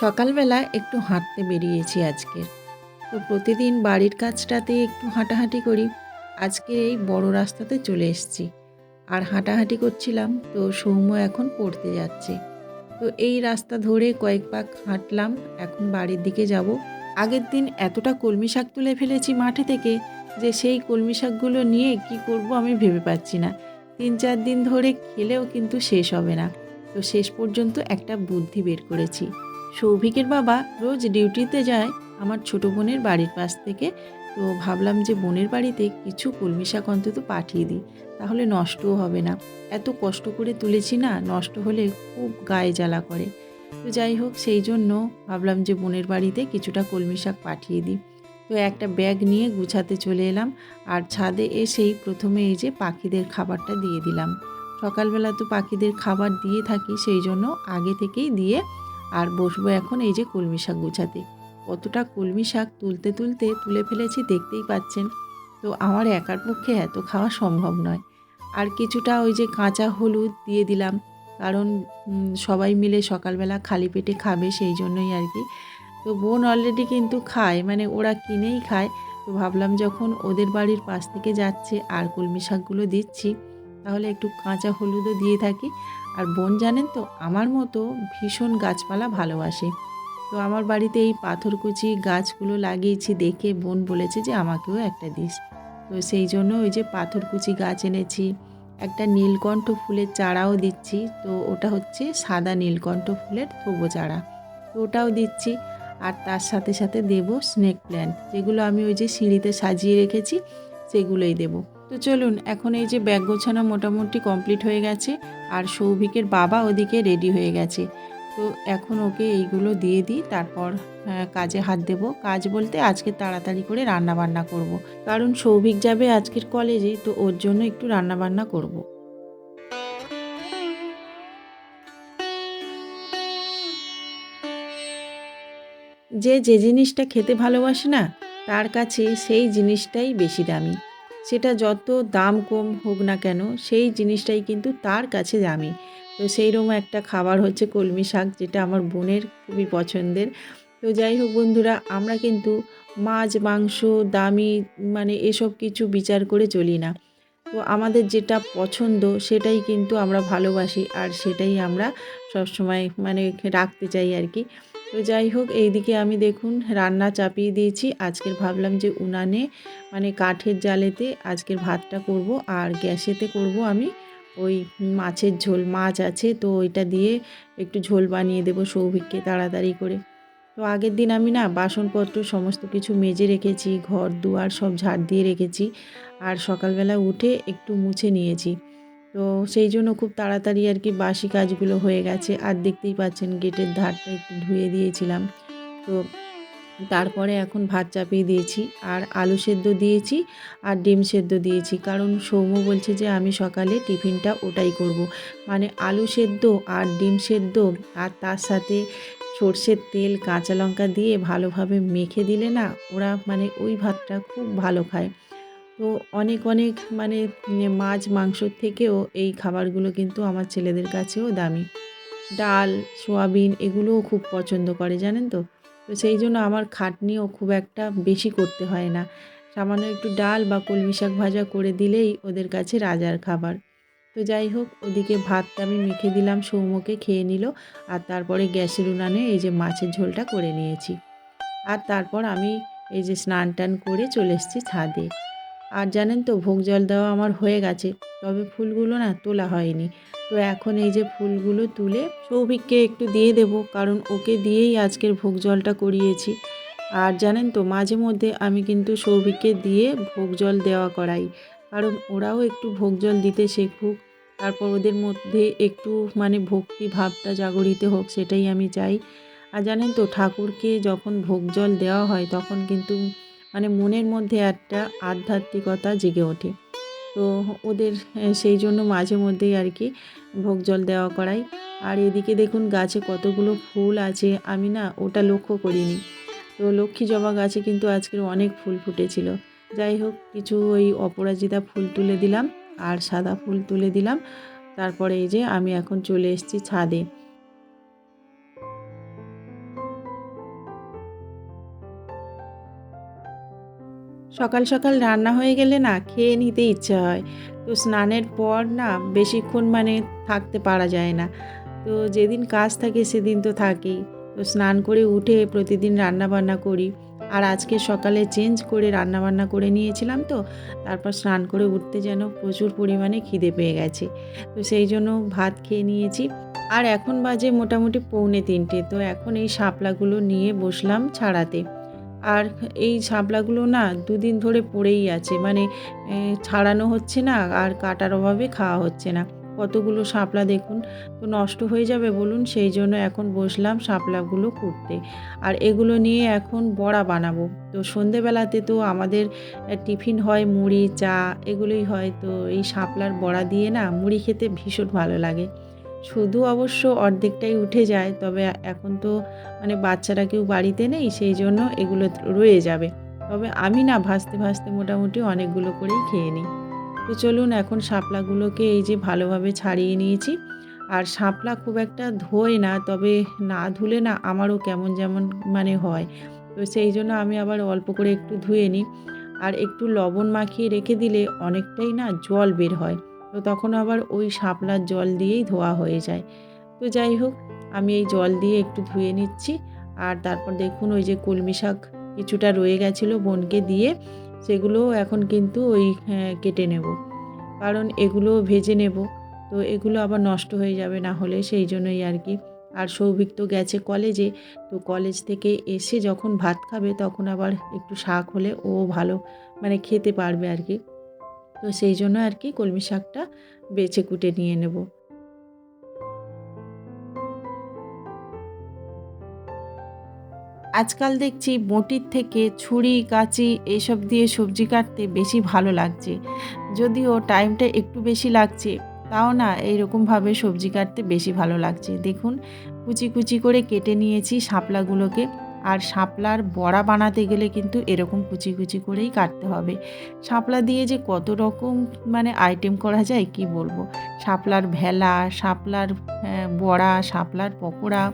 সকালবেলা একটু হাঁটতে বেরিয়েছি আজকের। তো প্রতিদিন বাড়ির কাছটাতে একটু হাঁটাহাঁটি করি। আজকে এই বড় রাস্তাতে চলে এসেছি। আর হাঁটাহাঁটি করছিলাম, তো সৌম্য এখন পড়তে যাচ্ছে। তো এই রাস্তা ধরে কয়েক পাক হাঁটলাম, এখন বাড়ির দিকে যাব। আগের দিন এতটা কলমি শাক তুলে ফেলেছি মাঠে থেকে যে সেই কলমি শাকগুলো নিয়ে কি করব আমি ভেবে পাচ্ছি না। ৩-৪ দিন ধরে খেলেও কিন্তু শেষ হবে না। তো শেষ পর্যন্ত একটা বুদ্ধি বের করেছি। সৌভিকের বাবা রোজ ডিউটিতে যায় আমার ছোট বোনের বাড়ির পাশ থেকে। তো ভাবলাম যে বোনের বাড়িতে কিছু কলমি শাক অন্তত পাঠিয়ে দিই, তাহলে নষ্টও হবে না। এত কষ্ট করে তুলেছি না, নষ্ট হলে খুব গায়ে জ্বালা করে। তো যাই হোক, সেই জন্য ভাবলাম যে বোনের বাড়িতে কিছুটা কলমি শাক পাঠিয়ে দিই। তো একটা ব্যাগ নিয়ে গুছাতে চলে এলাম। আর ছাদে এসেই প্রথমে এই যে পাখিদের খাবারটা দিয়ে দিলাম। সকালবেলা তো পাখিদের খাবার দিয়ে থাকি, সেই জন্য আগে থেকেই দিয়ে আর বসবো এখন এই যে কলমি শাক গুছাতে। কতটা কলমি শাক তুলে ফেলেছি দেখতেই পাচ্ছেন। তো আমার একার পক্ষে এত খাওয়া সম্ভব নয়। আর কিছুটা ওই যে কাঁচা হলুদ দিয়ে দিলাম, কারণ সবাই মিলে সকালবেলা খালি পেটে খাবে, সেই জন্যই আর কি। তো বোন অলরেডি কিন্তু খায়, মানে ওরা কিনেই খায়। তো ভাবলাম যখন ওদের বাড়ির পাশ থেকে যাচ্ছে আর কলমি শাকগুলো দিচ্ছি, তাহলে একটু কাঁচা হলুদও দিয়ে থাকি। আর বোন জানেন তো আমার মতো ভীষণ গাছপালা ভালোবাসে। তো আমার বাড়িতে এই পাথরকুচি গাছগুলো লাগিয়েছি দেখে বোন বলেছে যে আমাকেও একটা দিস। তো সেই জন্য ওই যে পাথরকুচি গাছ এনেছি। একটা নীলকণ্ঠ ফুলের চারাও দিচ্ছি। তো ওটা হচ্ছে সাদা নীলকণ্ঠ ফুলের থোবো চারা। তো ওটাও দিচ্ছি। আর তার সাথে সাথে দেব স্নেক প্ল্যান্ট, যেগুলো আমি ওই যে সিঁড়িতে সাজিয়ে রেখেছি, সেগুলোই দেব। তো চলুন, এখন এই যে ব্যাগ গোছানো মোটামুটি কমপ্লিট হয়ে গেছে। আর সৌভিকের বাবা ওদিকে রেডি হয়ে গেছে। তো এখন ওকে এইগুলো দিয়ে দিই, তারপর কাজে হাত দেব। কাজ বলতে আজকে তাড়াতাড়ি করে রান্না বান্না করব। কারণ সৌভিক যাবে আজকের কলেজে, তো ওর জন্য একটু রান্না বান্না করব। যে যে জিনিসটা খেতে ভালোবাসে না, তার কাছে সেই জিনিসটাই বেশি দামি। সেটা যত দাম কম হোক না কেন, সেই জিনিসটাই কিন্তু তার কাছে দামি। তো সেইরকম একটা খাবার হচ্ছে কলমি শাক, যেটা আমার বোনের খুবই পছন্দের। তো যাই হোক বন্ধুরা, আমরা কিন্তু মাছ মাংস দামি মানে এসব কিছু বিচার করে চলি না। তো আমাদের যেটা পছন্দ সেটাই কিন্তু আমরা ভালোবাসি, আর সেটাই আমরা সবসময় মানে রাখতে চাই আর কি। তো যাই হোক, এইদিকে আমি দেখুন রান্না চাপিয়ে দিয়েছি। আজকের ভাবলাম যে উনানে মানে কাঠের জালেতে আজকের ভাতটা করব, আর গ্যাসেতে করব আমি ওই মাছের ঝোল। মাছ আছে, তো ওইটা দিয়ে একটু ঝোল বানিয়ে দেবো সৌভিককে তাড়াতাড়ি করে। তো আগের দিন আমি না বাসনপত্র সমস্ত কিছু মেজে রেখেছি, ঘর দুয়ার সব ঝাড় দিয়ে রেখেছি, আর সকালবেলা উঠে একটু মুছে নিয়েছি। তো সেই জন্য খুব তাড়াতাড়ি আর কি বাসি কাজগুলো হয়ে গেছে। আর দেখতেই পাচ্ছেন গেটের ধারটা একটু ধুয়ে দিয়েছিলাম। তো তারপরে এখন ভাত চাপিয়ে দিয়েছি, আর আলু সেদ্ধ দিয়েছি, আর ডিম সেদ্ধ দিয়েছি। কারণ সৌম্য বলছে যে আমি সকালে টিফিনটা ওটাই করব। মানে আলু সেদ্ধ আর ডিম সেদ্ধ, আর তার সাথে সর্ষের তেল কাঁচা লঙ্কা দিয়ে ভালোভাবে মেখে দিলে না, ওরা মানে ওই ভাতটা খুব ভালো খায়। তো অনেক অনেক মানে মাছ মাংসর থেকেও এই খাবারগুলো কিন্তু আমার ছেলেদের কাছেও দামি। ডাল, সোয়াবিন এগুলোও খুব পছন্দ করে জানেন তো। তো সেই জন্য আমার খাটনিও খুব একটা বেশি করতে হয় না। সামান্য একটু ডাল বা কলমি শাক ভাজা করে দিলেই ওদের কাছে রাজার খাবার। তো যাই হোক, ওদিকে ভাতটা আমি মেখে দিলাম, সৌম্যকে খেয়ে নিল। আর তারপরে গ্যাসের উনানে এই যে মাছের ঝোলটা করে নিয়েছি। আর তারপর আমি এই যে স্নান টান করে চলে এসেছি ছাদে। আর জানেন তো, ভোগ জল দেওয়া আমার হয়ে গেছে, তবে ফুলগুলো না তোলা হয়নি। তো এখন এই যে ফুলগুলো তুলে সৌভিককে একটু দিয়ে দেব, কারণ ওকে দিয়েই আজকের ভোগ জলটা করিয়েছি। আর জানেন তো, মাঝে মধ্যে আমি কিন্তু সৌভিককে দিয়ে ভোগ জল দেওয়া করাই, কারণ ওরাও একটু ভোগ জল দিতে শেখুক। তারপর ওদের মধ্যে একটু মানে ভক্তি ভাবটা জাগরিত হোক, সেটাই আমি চাই। আর জানেন তো, ঠাকুরকে যখন ভোগ জল দেওয়া হয় তখন কিন্তু মানে মনের মধ্যে একটা আধ্যাত্মিকতা জেগে ওঠে। তো ওদের সেই জন্য মাঝে মধ্যেই আর কি ভোগ জল দেওয়া করাই। আর এদিকে দেখুন গাছে কতগুলো ফুল আছে, আমি না ওটা লক্ষ্য করিনি। তো লক্ষ্মী জবা গাছে কিন্তু আজকের অনেক ফুল ফুটেছিল। যাই হোক, কিছু ওই অপরাজিতা ফুল তুলে দিলাম, আর সাদা ফুল তুলে দিলাম। তারপরে এই যে আমি এখন চলে এসেছি ছাদে। সকাল সকাল রান্না হয়ে গেলে না খেয়ে নিতে ইচ্ছে হয়। তো স্নানের পর না বেশিক্ষণ মানে থাকতে পারা যায় না। তো যেদিন কাজ থাকে সেদিন তো থাকেই। তো স্নান করে উঠে প্রতিদিন রান্নাবান্না করি। আর আজকে সকালে চেঞ্জ করে রান্নাবান্না করে নিয়েছিলাম তো, তারপর স্নান করে উঠতে যেন প্রচুর পরিমাণে খিদে পেয়ে গেছে। তো সেই জন্য ভাত খেয়ে নিয়েছি। আর এখন বাজে মোটামুটি 2:45। তো এখন এই শাপলাগুলো নিয়ে বসলাম ছাড়াতে। আর এই শাপলাগুলো না ২ দিন ধরে পড়েই আছে। মানে ছাড়ানো হচ্ছে না আর কাটার অভাবে খাওয়া হচ্ছে না। কতগুলো শাপলা দেখুন, তো নষ্ট হয়ে যাবে বলুন? সেই জন্য এখন বসলাম শাপলাগুলো কুটতে। আর এগুলো নিয়ে এখন বড়া বানাবো। তো সন্ধেবেলাতে তো আমাদের টিফিন হয় মুড়ি, চা এগুলোই হয়। তো এই শাপলার বড়া দিয়ে না মুড়ি খেতে ভীষণ ভালো লাগে। শুধু অবশ্য অর্ধেকটাই উঠে যায়। তবে এখন তো মানে বাচ্চারা কেউ বাড়িতে নেই, সেই জন্য এগুলো রয়ে যাবে। তবে আমি না ভাজতে, ভাজতে মোটামুটি অনেকগুলো করেই খেয়ে নিই। তো চলুন এখন শাপলাগুলোকে এই যে ভালোভাবে ছাড়িয়ে নিয়েছি। আর শাপলা খুব একটা ধোয় না, তবে না ধুলে না আমারও কেমন যেমন মানে হয়। তো সেই জন্য আমি আবার অল্প করে একটু ধুয়ে নিই। আর একটু লবণ মাখিয়ে রেখে দিলে অনেকটাই না জল বের হয়। তো তখন আবার ওই শাপলার জল দিয়েই ধোয়া হয়ে যায়। তো যাই হোক, আমি এই জল দিয়ে একটু ধুয়ে নিচ্ছি। আর তারপর দেখুন ওই যে কলমি শাক কিছুটা রয়ে গেছিলো বোনকে দিয়ে, সেগুলোও এখন কিন্তু ওই কেটে নেব। কারণ এগুলোও ভেজে নেব। তো এগুলো আবার নষ্ট হয়ে যাবে না হলে, সেই জন্যই আর কি। আর সৌভিক তো গেছে কলেজে। তো কলেজ থেকে এসে যখন ভাত খাবে তখন আবার একটু শাক হলে ও ভালো মানে খেতে পারবে আর কি। তো সেই জন্য আর কি কলমি শাকটা বেছে কুটে নিয়ে নেব। আজকাল দেখছি বঁটির থেকে ছুরি, কাঁচি এসব দিয়ে সবজি কাটতে বেশি ভালো লাগছে। যদিও টাইমটা একটু বেশি লাগছে, তাও না এইরকমভাবে সবজি কাটতে বেশি ভালো লাগছে। দেখুন কুচি, কুচি করে কেটে নিয়েছি শাপলাগুলোকে। আর শাপলার বড়া বানাতে গেলে কিন্তু এরকম কুচি, কুচি করেই কাটতে হবে। শাপলা দিয়ে যে কত রকম মানে আইটেম করা যায় কি বলবো। শাপলার ভেলা, শাপলার বড়া, শাপলার পকোড়া।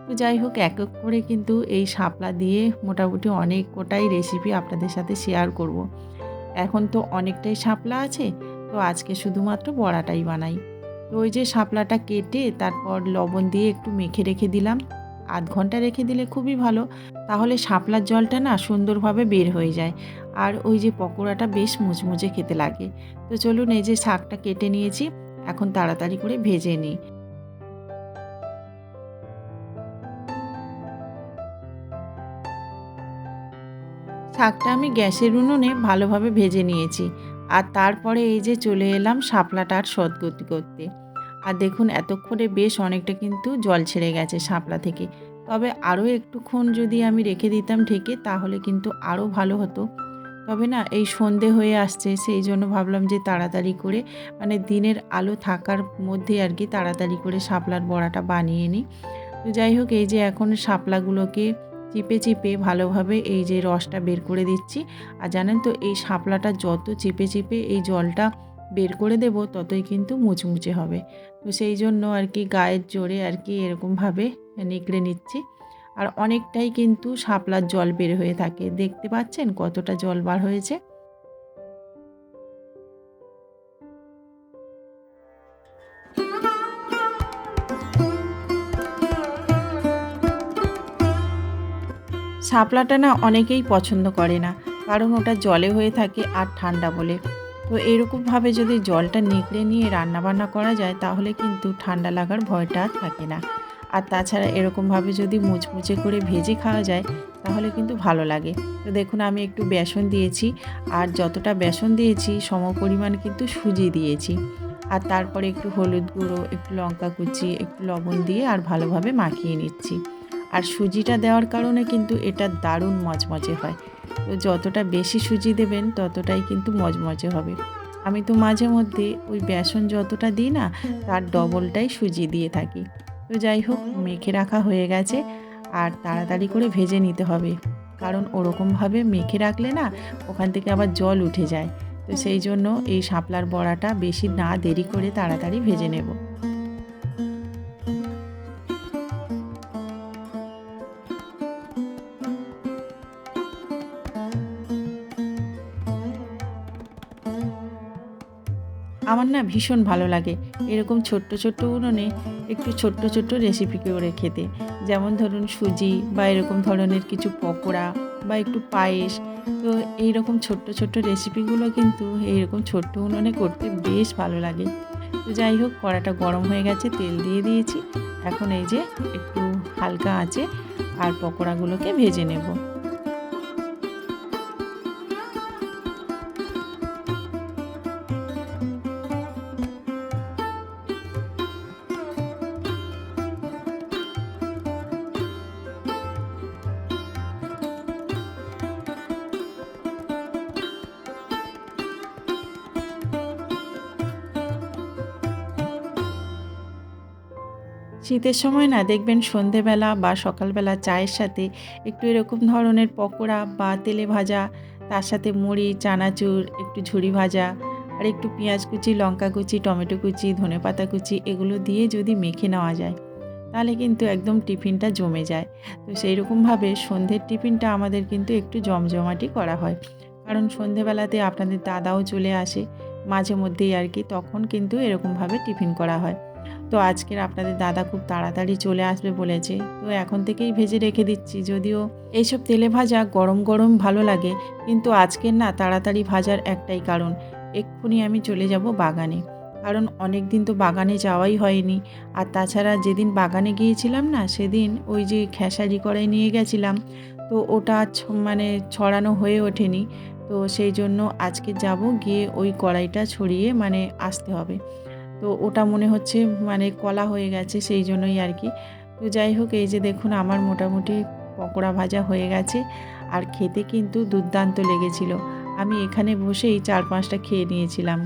তো যাই হোক এক, এক করে কিন্তু এই শাপলা দিয়ে মোটামুটি অনেক কটাই রেসিপি আপনাদের সাথে শেয়ার করব। এখন তো অনেকটাই শাপলা আছে, তো আজকে শুধুমাত্র বড়াটাই বানাই। তো ওই যে শাপলাটা কেটে তারপর লবণ দিয়ে একটু মেখে রেখে দিলাম। ০.৫ ঘন্টা রেখে দিলে খুবই ভালো। তাহলে শাপলার জলটা না সুন্দরভাবে বের হয়ে যায়। আর ওই যে পকোড়াটা বেশ মুচমুচে খেতে লাগে। তো চলুন এই যে শাকটা কেটে নিয়েছি, এখন তাড়াতাড়ি করে ভেজে নিই। শাকটা আমি গ্যাসের উনুনে ভালোভাবে ভেজে নিয়েছি। আর তারপরে এই যে চলে এলাম শাপলাটার সদ্গতি করতে। আর দেখুন এতক্ষণে বেশ অনেকটা কিন্তু জল ছেড়ে গেছে শাপলা থেকে। তবে আরও একটুক্ষণ যদি আমি রেখে দিতাম ঢেকে তাহলে কিন্তু আরও ভালো হতো। তবে না এই সন্ধে হয়ে আসছে, সেই জন্য ভাবলাম যে তাড়াতাড়ি করে মানে দিনের আলো থাকার মধ্যে আর কি তাড়াতাড়ি করে শাপলার বড়াটা বানিয়ে নিই। তো যাই হোক এই যে এখন শাপলাগুলোকে চিপে চিপে ভালোভাবে এই যে রসটা বের করে দিচ্ছি। আর জানেন তো এই শাপলাটা যত চিপে চিপে এই জলটা বের করে দেব ততই কিন্তু মুচমুচে হবে। তো সেই জন্য আর কি গায়ের জোরে আর কি এরকমভাবে নিকড়ে নিচ্ছি। আর অনেকটাই কিন্তু শাপলার জল বের হয়ে থাকে, দেখতে পাচ্ছেন কতটা জল বার হয়েছে। শাপলাটা না অনেকেই পছন্দ করে না, কারণ ওটা জলে হয়ে থাকে আর ঠান্ডা বলে। তো এরকমভাবে যদি জলটা নিগড়ে নিয়ে রান্নাবান্না করা যায় তাহলে কিন্তু ঠান্ডা লাগার ভয়টা আর থাকে না। আর তাছাড়া এরকমভাবে যদি মুচমুচে করে ভেজে খাওয়া যায় তাহলে কিন্তু ভালো লাগে। তো দেখুন আমি একটু বেসন দিয়েছি, আর যতটা বেসন দিয়েছি সমপরিমাণ কিন্তু সুজি দিয়েছি। আর তারপরে একটু হলুদ গুঁড়ো, একটু লঙ্কা কুচি, একটু লবণ দিয়ে আর ভালোভাবে মাখিয়ে নিচ্ছি। আর সুজিটা দেওয়ার কারণে কিন্তু এটা দারুণ মচমচে হয়। তো যতটা বেশি সুজি দেবেন ততটাই কিন্তু মচমচে হবে। আমি তো মাঝে মধ্যে ওই বেসন যতটা দিই না তার ডবলটাই সুজি দিয়ে থাকি। তো যাই হোক মেখে রাখা হয়ে গেছে, আর তাড়াতাড়ি করে ভেজে নিতে হবে। কারণ ওরকমভাবে মেখে রাখলে না ওখান থেকে আবার জল উঠে যায়। তো সেই জন্য এই শাপলার বড়াটা বেশি না দেরি করে তাড়াতাড়ি ভেজে নেব। আমার না ভীষণ ভালো লাগে এরকম ছোট্ট ছোট্ট উনুনে একটু ছোট্ট ছোট্ট রেসিপি করে খেতে। যেমন ধরুন সুজি বা এরকম ধরনের কিছু পকোড়া বা একটু পায়েস। তো এইরকম ছোট্ট ছোট্ট রেসিপিগুলো কিন্তু এইরকম ছোট্ট উনুনে করতে বেশ ভালো লাগে। তো যাই হোক, কড়াটা গরম হয়ে গেছে, তেল দিয়ে দিয়েছি। এখন এই যে একটু হালকা আঁচে আর পকোড়াগুলোকে ভেজে নেব। শীতের সময় না দেখবেন সন্ধেবেলা বা সকালবেলা চায়ের সাথে একটু এরকম ধরনের পকোড়া বা তেলে ভাজা, তার সাথে মুড়ি, চানাচুর, একটু ঝুরি ভাজা আর একটু পেঁয়াজ কুচি, লঙ্কা কুচি, টমেটো কুচি, ধনেপাতা কুচি এগুলো দিয়ে যদি মেখে নেওয়া যায়, তাহলে কিন্তু একদম টিফিনটা জমে যায়। তো সেই রকমভাবে সন্ধ্যের টিফিনটা আমাদের কিন্তু একটু জমজমাটি করা হয়। কারণ সন্ধেবেলাতে আপনাদের দাদাও চলে আসে মাঝে মধ্যেই আর কি, তখন কিন্তু এরকমভাবে টিফিন করা হয়। তো আজকের আপনাদের দাদা খুব তাড়াতাড়ি চলে আসবে বলেছে, তো এখন থেকেই ভেজে রেখে দিচ্ছি। যদিও এইসব তেলে ভাজা গরম গরম ভালো লাগে, কিন্তু আজকের না তাড়াতাড়ি ভাজার একটাই কারণ, এক্ষুনি আমি চলে যাব বাগানে। কারণ অনেক দিন তো বাগানে যাওয়াই হয়নি। আর তাছাড়া যেদিন বাগানে গিয়েছিলাম না, সেদিন ওই যে খেসারি কড়াই নিয়ে গেছিলাম, তো ওটা মানে ছড়ানো হয়ে ওঠেনি। তো সেই জন্য আজকে যাব, গিয়ে ওই কড়াইটা ছড়িয়ে মানে আসতে হবে। তো ওটা মনে হচ্ছে মানে কলা হয়ে গেছে, সেই জন্যই আর কি। তো যাই হোক, এই যে দেখুন আমার মোটামুটি পকোড়া ভাজা হয়ে গেছে আর খেতে কিন্তু দুর্দান্ত লেগেছিল। আমি এখানে বসেই ৪-৫টা খেয়ে নিয়েছিলাম।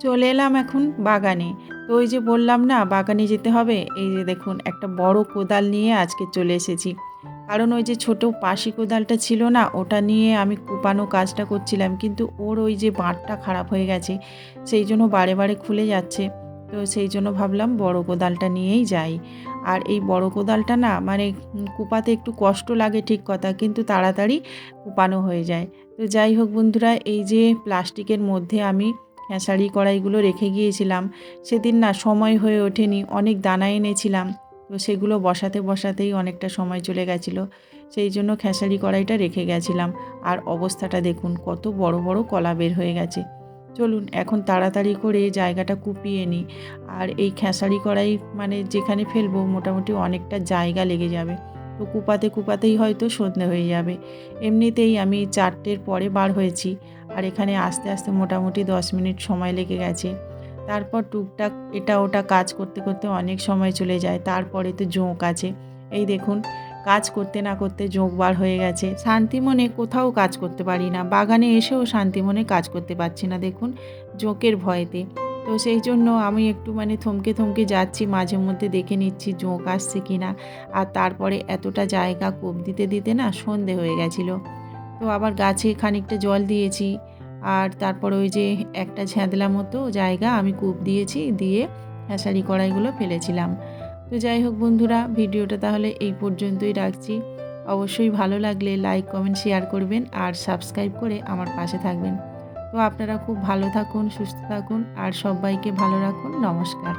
চলে এলাম এখন বাগানে। তো ওই যে বললাম না বাগানে যেতে হবে, এই যে দেখুন একটা বড় কোদাল নিয়ে আজকে চলে এসেছি। কারণ ওই যে ছোট পাশি কোদালটা ছিল না, ওটা নিয়ে আমি কোপানো কাজটা করছিলাম, কিন্তু ওর ওই যে বাঁটটা খারাপ হয়ে গেছে, সেই জন্য বারে বারে খুলে যাচ্ছে। তো সেই জন্য ভাবলাম বড় কোদালটা নিয়েই যাই। আর এই বড় কোদালটা না মানে কোপাতে একটু কষ্ট লাগে ঠিক কথা, কিন্তু তাড়াতাড়ি কোপানো হয়ে যায়। তো যাই হোক বন্ধুরা, এই যে প্লাস্টিকের মধ্যে আমি খেসারি কড়াইগুলো রেখে গিয়েছিলাম, সেদিন না সময় হয়ে ওঠেনি, অনেক দানা এনেছিলাম। তো সেগুলো বসাতে বসাতেই অনেকটা সময় চলে গেছিলো, সেই জন্য খেসারি কড়াইটা রেখে গেছিলাম। আর অবস্থাটা দেখুন, কত বড় বড় কলা বের হয়ে গেছে। চলুন এখন তাড়াতাড়ি করে জায়গাটা কুপিয়ে নিই। আর এই খেসারি কড়াই মানে যেখানে ফেলবো মোটামুটি অনেকটা জায়গা লেগে যাবে। তো কুপাতে কুপাতেই হয়তো সন্ধে হয়ে যাবে। এমনিতেই আমি 4টের পরে বার হয়েছি, আর এখানে আসতে আসতে মোটামুটি 10 মিনিট সময় লেগে গেছে। তারপর টুকটাক এটা ওটা কাজ করতে করতে অনেক সময় চলে যায়। তারপরে তো জোঁক আছে। এই দেখুন, কাজ করতে না করতে জোঁক বার হয়ে গেছে। শান্তি মনে কোথাও কাজ করতে পারি না। বাগানে এসেও শান্তি মনে কাজ করতে পারছি না দেখুন, জোঁকের ভয়েতে। তো সেই জন্য আমি একটু মানে থমকে থমকে যাচ্ছি, মাঝে মধ্যে দেখে নিচ্ছি জোঁক আসছে কিনা। আর তারপরে এতটা জায়গা কোপ দিতে দিতে না সন্ধে হয়ে গেছিলো। তো আবার গাছে খানিকটা জল দিয়েছি। আর তারপর ওই যে একটা ছ্যাঁদলা মতো জায়গা আমি কূপ দিয়েছি, দিয়ে খেসারি কড়াইগুলো ফেলেছিলাম। তো যাই হোক বন্ধুরা, ভিডিওটা তাহলে এই পর্যন্তই রাখছি। অবশ্যই ভালো লাগলে লাইক, কমেন্ট, শেয়ার করবেন আর সাবস্ক্রাইব করে আমার পাশে থাকবেন। তো আপনারা খুব ভালো থাকুন, সুস্থ থাকুন আর সবাইকে ভালো রাখুন। নমস্কার।